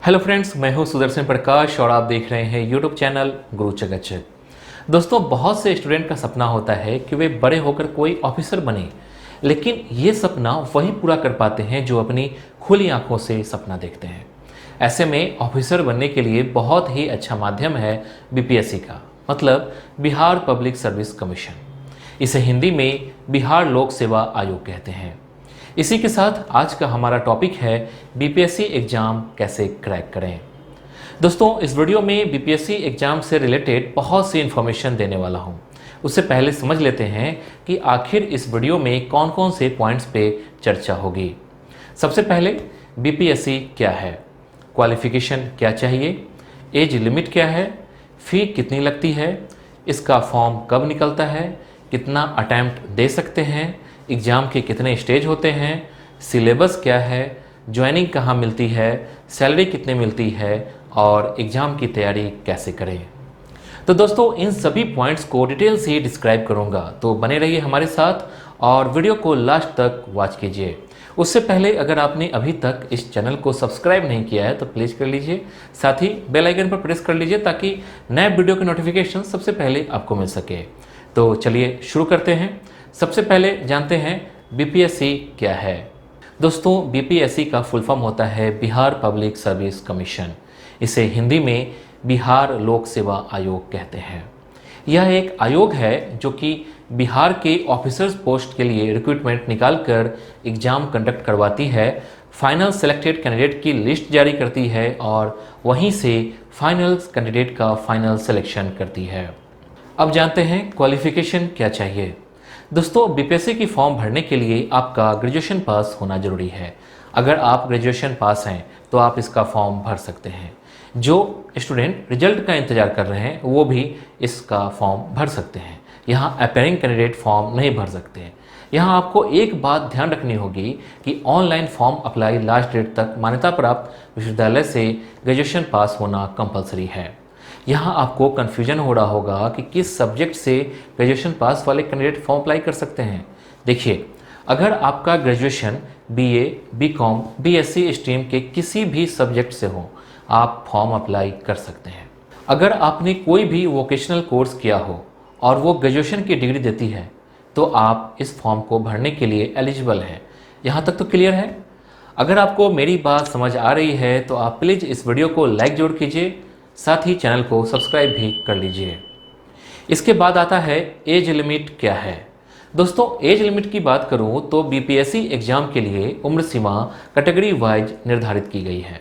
Hello friends, मैं हूं सुदर्शन प्रकाश और आप देख रहे हैं यूट्यूब चैनल गुरु चकचक। दोस्तों, बहुत से स्टूडेंट का सपना होता है कि वे बड़े होकर कोई ऑफिसर बने, लेकिन ये सपना वही पूरा कर पाते हैं जो अपनी खुली आंखों से सपना देखते हैं। ऐसे में ऑफिसर बनने के लिए बहुत ही अच्छा माध्यम है बीपीएससी का, मतलब बिहार पब्लिक सर्विस कमीशन। इसे हिंदी में बिहार लोक सेवा आयोग कहते हैं। इसी के साथ आज का हमारा टॉपिक है बीपीएससी एग्ज़ाम कैसे क्रैक करें। दोस्तों, इस वीडियो में बीपीएससी एग्ज़ाम से रिलेटेड बहुत सी इन्फॉर्मेशन देने वाला हूं। उससे पहले समझ लेते हैं कि आखिर इस वीडियो में कौन कौन से पॉइंट्स पे चर्चा होगी। सबसे पहले बीपीएससी क्या है, क्वालिफिकेशन क्या चाहिए, एज लिमिट क्या है, फ़ी कितनी लगती है, इसका फॉर्म कब निकलता है, कितना अटैम्प्ट दे सकते हैं, एग्ज़ाम के कितने स्टेज होते हैं, सिलेबस क्या है, ज्वाइनिंग कहाँ मिलती है, सैलरी कितने मिलती है और एग्ज़ाम की तैयारी कैसे करें। तो दोस्तों, इन सभी पॉइंट्स को डिटेल से डिस्क्राइब करूँगा, तो बने रहिए हमारे साथ और वीडियो को लास्ट तक वॉच कीजिए। उससे पहले अगर आपने अभी तक इस चैनल को सब्सक्राइब नहीं किया है तो प्लीज़ कर लीजिए, साथ ही बेल आइकन पर प्रेस कर लीजिए ताकि नए वीडियो के नोटिफिकेशन सबसे पहले आपको मिल सके। तो चलिए शुरू करते हैं। सबसे पहले जानते हैं बीपीएससी क्या है। दोस्तों, बीपीएससी का फुल फॉर्म होता है बिहार पब्लिक सर्विस कमीशन। इसे हिंदी में बिहार लोक सेवा आयोग कहते हैं। यह एक आयोग है जो कि बिहार के ऑफिसर्स पोस्ट के लिए रिक्रूटमेंट निकालकर एग्ज़ाम कंडक्ट करवाती है, फाइनल सेलेक्टेड कैंडिडेट की लिस्ट जारी करती है और वहीं से फाइनल कैंडिडेट का फाइनल सिलेक्शन करती है। अब जानते हैं क्वालिफिकेशन क्या चाहिए। दोस्तों, बीपीएससी की फॉर्म भरने के लिए आपका ग्रेजुएशन पास होना जरूरी है। अगर आप ग्रेजुएशन पास हैं तो आप इसका फॉर्म भर सकते हैं। जो स्टूडेंट रिजल्ट का इंतज़ार कर रहे हैं वो भी इसका फॉर्म भर सकते हैं। यहाँ अपीयरिंग कैंडिडेट फॉर्म नहीं भर सकते हैं। यहाँ आपको एक बात ध्यान रखनी होगी कि online form apply last date तक मान्यता प्राप्त विश्वविद्यालय से ग्रेजुएशन पास होना कंपलसरी है। यहाँ आपको कन्फ्यूजन हो रहा होगा कि किस सब्जेक्ट से ग्रेजुएशन पास वाले कैंडिडेट फॉर्म अप्लाई कर सकते हैं। देखिए, अगर आपका graduation BA, BCom, BSc stream के किसी भी सब्जेक्ट से हो, आप फॉर्म अप्लाई कर सकते हैं। अगर आपने कोई भी वोकेशनल कोर्स किया हो और वो ग्रेजुएशन की डिग्री देती है तो आप इस फॉर्म को भरने के लिए एलिजिबल हैं। यहाँ तक तो क्लियर है। अगर आपको मेरी बात समझ आ रही है तो आप प्लीज़ इस वीडियो को लाइक जरूर कीजिए, साथ ही चैनल को सब्सक्राइब भी कर लीजिए। इसके बाद आता है एज लिमिट क्या है। दोस्तों, एज लिमिट की बात करूं तो बीपीएससी एग्जाम के लिए उम्र सीमा कैटेगरी वाइज निर्धारित की गई है।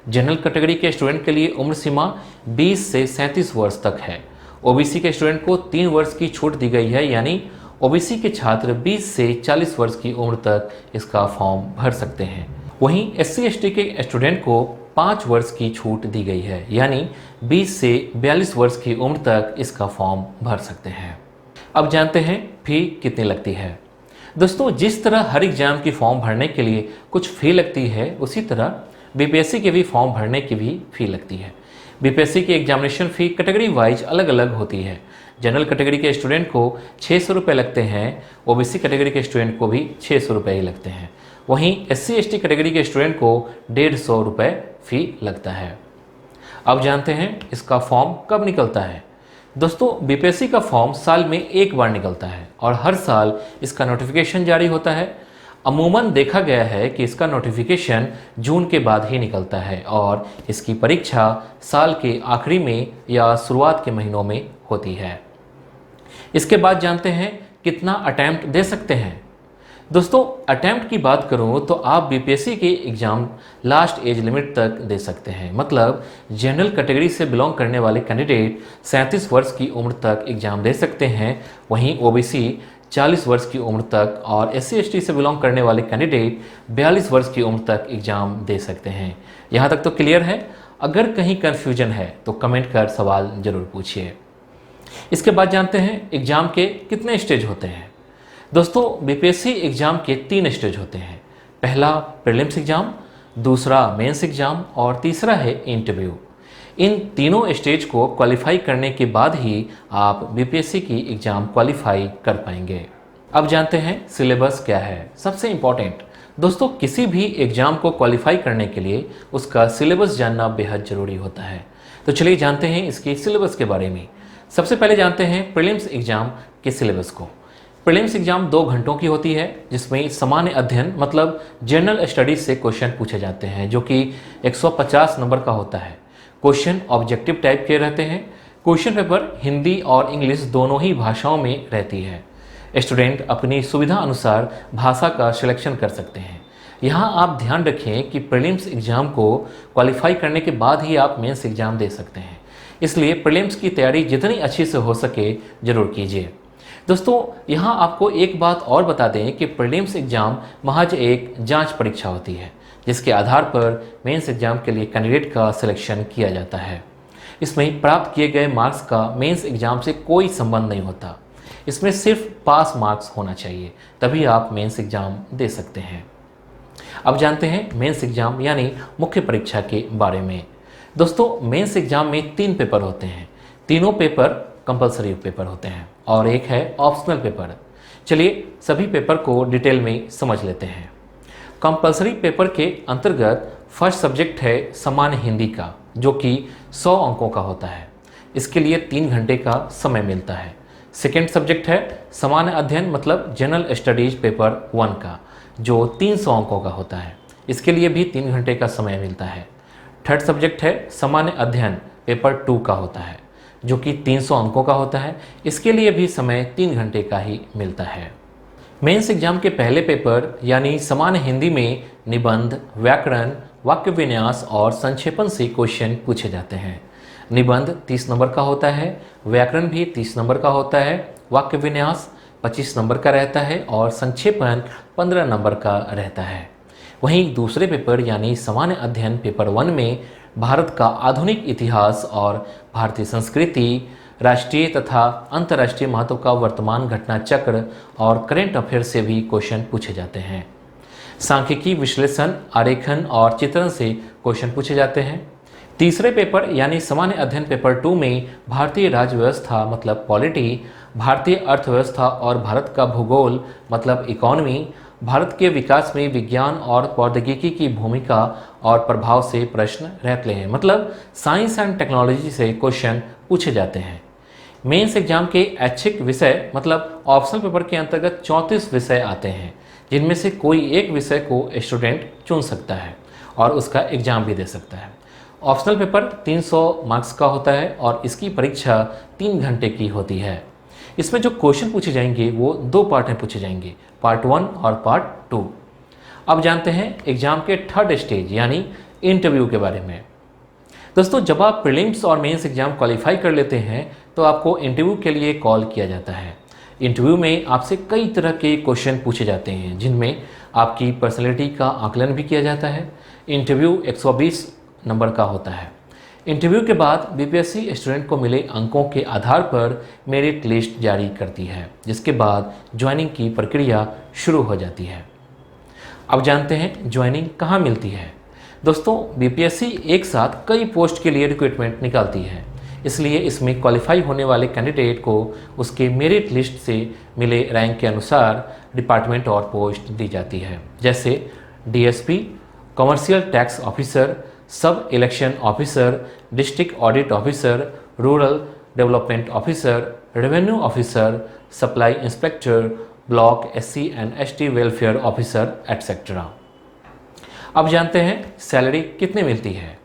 जनरल कैटेगरी के स्टूडेंट के लिए उम्र सीमा 20 से 37 वर्ष तक है। ओबीसी के स्टूडेंट को 3 वर्ष की छूट दी गई है, यानी ओबीसी के छात्र 20 से 40 वर्ष की उम्र तक इसका फॉर्म भर सकते हैं। वहीं एससी एसटी के स्टूडेंट को 5 वर्ष की छूट दी गई है, यानी 20 से 42 वर्ष की उम्र तक इसका फॉर्म भर सकते हैं। अब जानते हैं फ़ी कितनी लगती है। दोस्तों, जिस तरह हर एग्जाम की फॉर्म भरने के लिए कुछ फ़ी लगती है, उसी तरह बीपीएससी के भी फॉर्म भरने की भी फ़ी लगती है। बीपीएससी की एग्जामिनेशन फ़ी कैटेगरी वाइज अलग अलग होती है। जनरल कैटेगरी के स्टूडेंट को 600 रुपये लगते हैं, ओबीसी कैटेगरी के स्टूडेंट को भी 600 रुपये ही लगते हैं। वहीं एससी एसटी कैटेगरी के स्टूडेंट को 150 रुपये फ़ी लगता है। अब जानते हैं इसका फॉर्म कब निकलता है। दोस्तों, बीपीएससी का फॉर्म साल में एक बार निकलता है और हर साल इसका नोटिफिकेशन जारी होता है। अमूमन देखा गया है कि इसका नोटिफिकेशन जून के बाद ही निकलता है और इसकी परीक्षा साल के आखिरी में या शुरुआत के महीनों में होती है। इसके बाद जानते हैं कितना अटैम्प्ट दे सकते हैं। दोस्तों, अटैम्प्ट की बात करूं तो आप बीपीएससी के एग्ज़ाम लास्ट एज लिमिट तक दे सकते हैं, मतलब जनरल कैटेगरी से बिलोंग करने वाले कैंडिडेट 37 वर्ष की उम्र तक एग्ज़ाम दे सकते हैं। वहीं ओबीसी 40 वर्ष की उम्र तक और एससी एसटी से बिलोंग करने वाले कैंडिडेट 42 वर्ष की उम्र तक एग्ज़ाम दे सकते हैं। यहाँ तक तो क्लियर है। अगर कहीं कन्फ्यूजन है तो कमेंट कर सवाल ज़रूर पूछिए। इसके बाद जानते हैं एग्ज़ाम के कितने स्टेज होते हैं। दोस्तों, बीपीएससी एग्ज़ाम के 3 स्टेज होते हैं। पहला प्रीलिम्स एग्ज़ाम, दूसरा मेंस एग्ज़ाम और तीसरा है इंटरव्यू। इन तीनों स्टेज को क्वालिफाई करने के बाद ही आप बीपीएससी की एग्ज़ाम क्वालिफाई कर पाएंगे। अब जानते हैं सिलेबस क्या है। सबसे इम्पॉर्टेंट, दोस्तों किसी भी एग्जाम को क्वालिफाई करने के लिए उसका सिलेबस जानना बेहद ज़रूरी होता है। तो चलिए जानते हैं इसके सिलेबस के बारे में। सबसे पहले जानते हैं प्रीलिम्स एग्जाम के सिलेबस को। प्रीलिम्स एग्जाम 2 घंटों की होती है, जिसमें सामान्य अध्ययन मतलब जनरल स्टडीज से क्वेश्चन पूछे जाते हैं, जो कि 150 नंबर का होता है। क्वेश्चन ऑब्जेक्टिव टाइप के रहते हैं। क्वेश्चन पेपर हिंदी और इंग्लिश दोनों ही भाषाओं में रहती है। स्टूडेंट अपनी सुविधा अनुसार भाषा का सिलेक्शन कर सकते हैं। यहाँ आप ध्यान रखें कि प्रीलिम्स एग्जाम को क्वालिफाई करने के बाद ही आप मेंस एग्जाम दे सकते हैं, इसलिए प्रीलिम्स की तैयारी जितनी अच्छी से हो सके ज़रूर कीजिए। दोस्तों यहाँ आपको एक बात और बता दें कि प्रीलिम्स एग्जाम महज एक जांच परीक्षा होती है, जिसके आधार पर मेंस एग्जाम के लिए कैंडिडेट का सिलेक्शन किया जाता है। इसमें प्राप्त किए गए मार्क्स का मेंस एग्जाम से कोई संबंध नहीं होता। इसमें सिर्फ पास मार्क्स होना चाहिए, तभी आप मेंस एग्जाम दे सकते हैं। अब जानते हैं मेंस एग्जाम यानी मुख्य परीक्षा के बारे में। दोस्तों मेंस एग्जाम में 3 पेपर होते हैं। तीनों पेपर कंपलसरी पेपर होते हैं और एक है ऑप्शनल पेपर। चलिए सभी पेपर को डिटेल में समझ लेते हैं। कंपलसरी पेपर के अंतर्गत फर्स्ट सब्जेक्ट है सामान्य हिंदी का, जो कि 100 अंकों का होता है। इसके लिए 3 घंटे का समय मिलता है। सेकेंड सब्जेक्ट है सामान्य अध्ययन मतलब जनरल स्टडीज पेपर 1 का, जो 300 अंकों का होता है। इसके लिए भी 3 घंटे का समय मिलता है। थर्ड सब्जेक्ट है सामान्य अध्ययन पेपर 2 का होता है, जो कि 300 अंकों का होता है। इसके लिए भी समय 3 घंटे का ही मिलता है। मेंस एग्जाम के पहले पेपर यानी सामान्य हिंदी में निबंध, व्याकरण, वाक्य विन्यास और संक्षेपण से क्वेश्चन पूछे जाते हैं। निबंध 30 नंबर का होता है, व्याकरण भी 30 नंबर का होता है, वाक्य विन्यास 25 नंबर का रहता है और संक्षेपण 15 नंबर का रहता है। वहीं दूसरे पेपर यानी सामान्य अध्ययन पेपर 1 में भारत का आधुनिक इतिहास और भारतीय संस्कृति, राष्ट्रीय तथा अंतर्राष्ट्रीय महत्व का वर्तमान घटना चक्र और करेंट अफेयर से भी क्वेश्चन पूछे जाते हैं। सांख्यिकी, विश्लेषण, आरेखन और चित्रण से क्वेश्चन पूछे जाते हैं। तीसरे पेपर यानी सामान्य अध्ययन पेपर 2 में भारतीय राज्य व्यवस्था मतलब पॉलिटी, भारतीय अर्थव्यवस्था और भारत का भूगोल मतलब इकोनॉमी, भारत के विकास में विज्ञान और प्रौद्योगिकी की भूमिका और प्रभाव से प्रश्न रहते हैं, मतलब साइंस एंड टेक्नोलॉजी से क्वेश्चन पूछे जाते हैं। मेंस एग्जाम के ऐच्छिक विषय मतलब ऑप्शनल पेपर के अंतर्गत 34 विषय आते हैं, जिनमें से कोई एक विषय को स्टूडेंट चुन सकता है और उसका एग्जाम भी दे सकता है। ऑप्शनल पेपर 300 मार्क्स का होता है और इसकी परीक्षा 3 घंटे की होती है। इसमें जो क्वेश्चन पूछे जाएंगे वो 2 पार्ट में पूछे जाएंगे, पार्ट 1 और पार्ट 2। अब जानते हैं एग्जाम के थर्ड स्टेज यानी इंटरव्यू के बारे में। दोस्तों जब आप प्रीलिम्स और मेंस एग्जाम क्वालिफाई कर लेते हैं तो आपको इंटरव्यू के लिए कॉल किया जाता है। इंटरव्यू में आपसे कई तरह के क्वेश्चन पूछे जाते हैं, जिनमें आपकी पर्सनैलिटी का आकलन भी किया जाता है। इंटरव्यू 120 नंबर का होता है। इंटरव्यू के बाद बीपीएससी स्टूडेंट को मिले अंकों के आधार पर मेरिट लिस्ट जारी करती है, जिसके बाद ज्वाइनिंग की प्रक्रिया शुरू हो जाती है। अब जानते हैं ज्वाइनिंग कहाँ मिलती है। दोस्तों बीपीएससी एक साथ कई पोस्ट के लिए रिक्रूटमेंट निकालती है, इसलिए इसमें क्वालिफाई होने वाले कैंडिडेट को उसके मेरिट लिस्ट से मिले रैंक के अनुसार डिपार्टमेंट और पोस्ट दी जाती है, जैसे डीएसपी, कमर्शियल टैक्स ऑफिसर, सब election officer, district audit officer, rural development officer, revenue officer, supply inspector, block SC and ST welfare officer etcetera. अब जानते हैं सैलरी कितने मिलती है।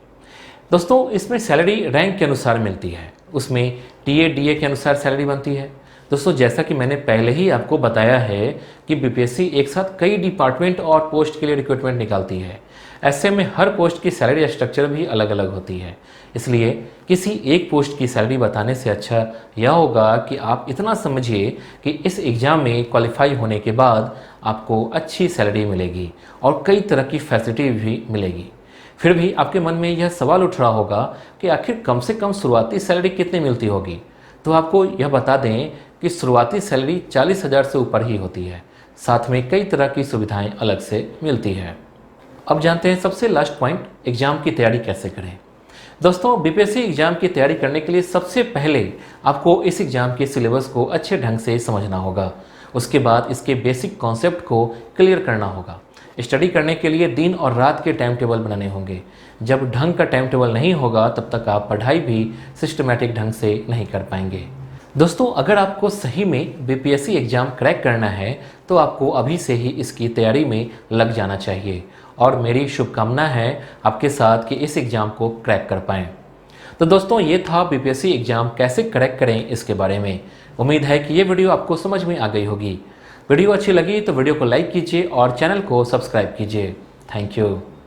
दोस्तों इसमें सैलरी रैंक के अनुसार मिलती है, उसमें टीए डीए के अनुसार सैलरी बनती है। दोस्तों जैसा कि मैंने पहले ही आपको बताया है कि बीपीएससी एक साथ कई डिपार्टमेंट और पोस्ट के लिए रिक्रूटमेंट निकालती है। ऐसे में हर पोस्ट की सैलरी स्ट्रक्चर भी अलग अलग होती है, इसलिए किसी एक पोस्ट की सैलरी बताने से अच्छा यह होगा कि आप इतना समझिए कि इस एग्ज़ाम में क्वालिफाई होने के बाद आपको अच्छी सैलरी मिलेगी और कई तरह की फैसिलिटी भी मिलेगी। फिर भी आपके मन में यह सवाल उठ रहा होगा कि आखिर कम से कम शुरुआती सैलरी कितनी मिलती होगी। तो आपको यह बता दें कि शुरुआती सैलरी 40,000 से ऊपर ही होती है, साथ में कई तरह की सुविधाएं अलग से मिलती है। अब जानते हैं सबसे लास्ट पॉइंट, एग्जाम की तैयारी कैसे करें। दोस्तों बीपीएससी एग्जाम की तैयारी करने के लिए सबसे पहले आपको इस एग्जाम के सिलेबस को अच्छे ढंग से समझना होगा। उसके बाद इसके बेसिक कॉन्सेप्ट को क्लियर करना होगा। स्टडी करने के लिए दिन और रात के टाइम टेबल बनाने होंगे। जब ढंग का टाइम टेबल नहीं होगा तब तक आप पढ़ाई भी सिस्टमेटिक ढंग से नहीं कर पाएंगे। दोस्तों, अगर आपको सही में बीपीएससी एग्ज़ाम क्रैक करना है तो आपको अभी से ही इसकी तैयारी में लग जाना चाहिए और मेरी शुभकामना है आपके साथ कि इस एग्ज़ाम को क्रैक कर पाएँ। तो दोस्तों, ये था बीपीएससी एग्ज़ाम कैसे क्रैक करें इसके बारे में। उम्मीद है कि ये वीडियो आपको समझ में आ गई होगी। वीडियो अच्छी लगी तो वीडियो को लाइक कीजिए और चैनल को सब्सक्राइब कीजिए। Thank you.